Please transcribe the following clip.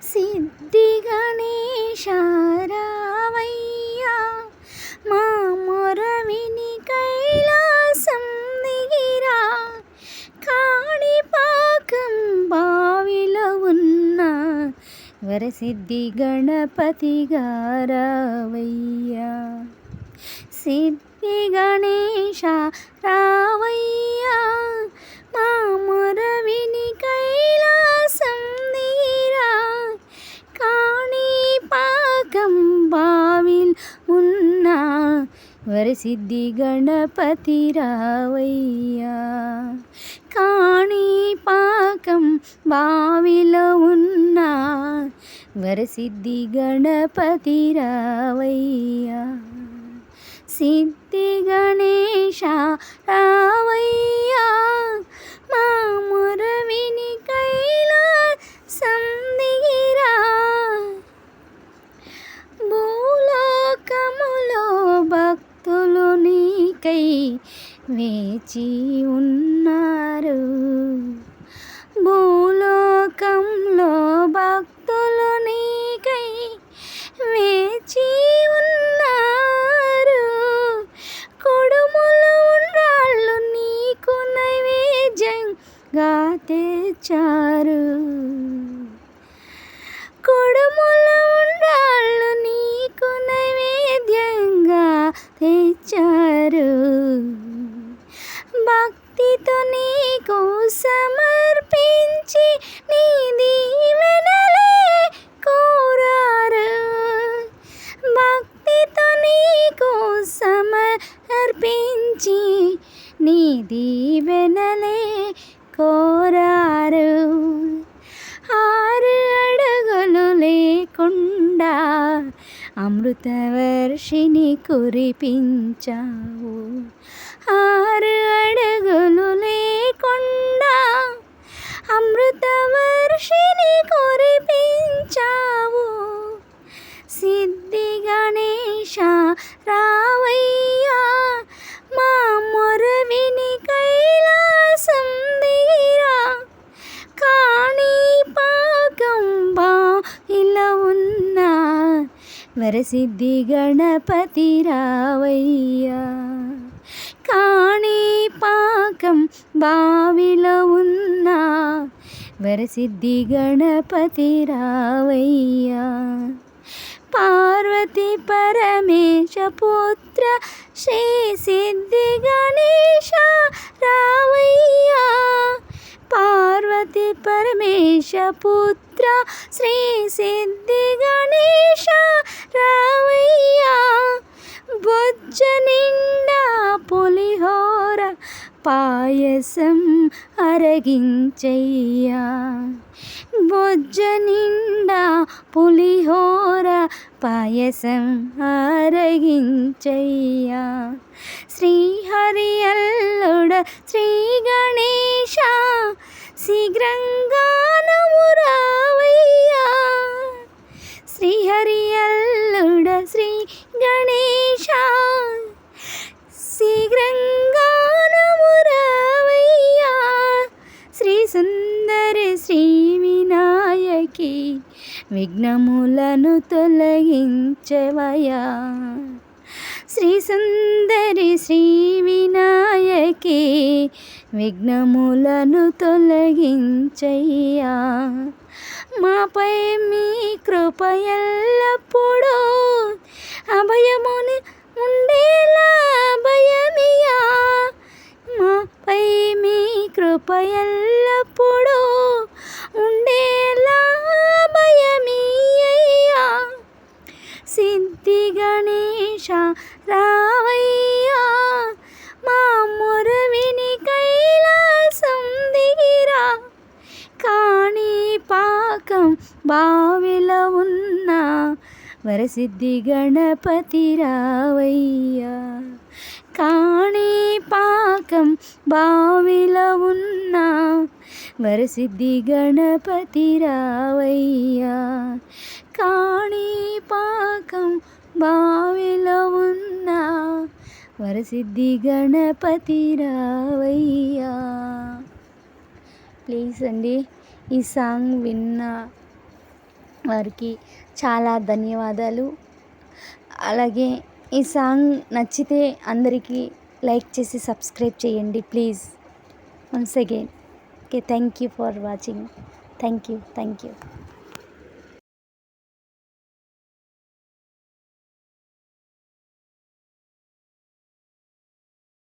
సిద్ధి గణేశ రావయ్యా, మా మొర విని కైలాసం దిగిరా. కాణిపాకం బావిలో ఉన్న వరసిద్ధి గణపతిగా రావయ్యా. సిద్ధి గణేశ రావయ్యా, మా మొర విని కైలాసం దిగిరా. కాణిపాకం బావిల్ ఉన్న వరసిద్ధి గణపతి రావయ్యా. కాణిపాకం బావిలో ఉన్న వరసిద్ధి గణపతి రావయ్యా. సిద్ధి గణేశ రావయ్యా, మా మొర విని కైలాసం దిగిరా. భూలోకములో భక్తులు నీకై వేచి ఉన్నారు. భూలోకంలో భక్తులు నీకై వేచి ఉన్నారు. కొడుములు ఉండ్రాళ్ళు నీకు నైవేద్యంగా తెచ్చారు. కొడుములు ఉండ్రాళ్ళు నీకు నైవేద్యంగా తెచ్చారు. భక్తితో నీకు సమర్పించి నీ దీవెనలే కోరారు. భక్తితో నీకు సమర్పించి నీ దీవెనలే కోరారు. 6 అడుగులు లేకుండా అమృత వర్షిని కురిపించావు. 6 అడుగులు లేకుండా అమృత వర్షిని కురిపించావు. సిద్ధి గణేశ రావయ్యా, మా మొర విని కైలాసం దిగిరా. కాణిపాకం బావిలో ఉన్న వరసిద్ధి గణపతి రావయ్యా. కాణిపాకం బావిలో ఉన్న వరసిద్ధి గణపతి రావయ్యా. పార్వతి పరమేశ పుత్ర శ్రీ సిద్ధి గణేశ రావయ్యా. పార్వతి పరమేశ పుత్ర శ్రీ సిద్ధి గణేశ రావయ్యా. బొజ్జ నిండా పులిహోర పాయసం అరగించయ్యా. బొజ్జ నిండా పులిహోర పాయసం అరగించయ్యా. శ్రీహరి అల్లుడ శ్రీ గణేశ శీఘ్రంగా నము రావయ్యా. శ్రీహరి అల్లుడ శ్రీ గణేశ శీఘ్రంగా నము రావయ్యా. శ్రీ సుందరి శ్రీ వినాయకి విఘ్నములను తొలగించవయా. శ్రీ సుందరి శ్రీ వినాయకి విఘ్నములను తొలగించయ్యా. మాపై మీ కృప ఎల్లప్పుడూ అభయముని ఉండేలా అభయమియా. మాపై మీ కృప ఎల్లప్పుడూ ఉండేలా అభయమియ్యా. సిద్ధి గణేశ రావయ్యా, మా మొర విని కైలాసం దిగిరా. కాణిపాకం బావిలో ఉన్న వరసిద్ధి గణపతి రావయ్యా. కాణిపాకం బావిలో ఉన్న వరసిద్ధి గణపతి రావయ్యా. కాణిపాకం బావిలో ఉన్న వరసిద్ధి గణపతి రావయ్యా. ప్లీజ్ అండి ఈ సాంగ్ వారికి చాలా ధన్యవాదాలు. అలాగే ఈ సాంగ్ నచ్చితే అందరికీ లైక్ చేసి సబ్స్క్రైబ్ చేయండి please. Once again okay, thank you for watching. Thank you.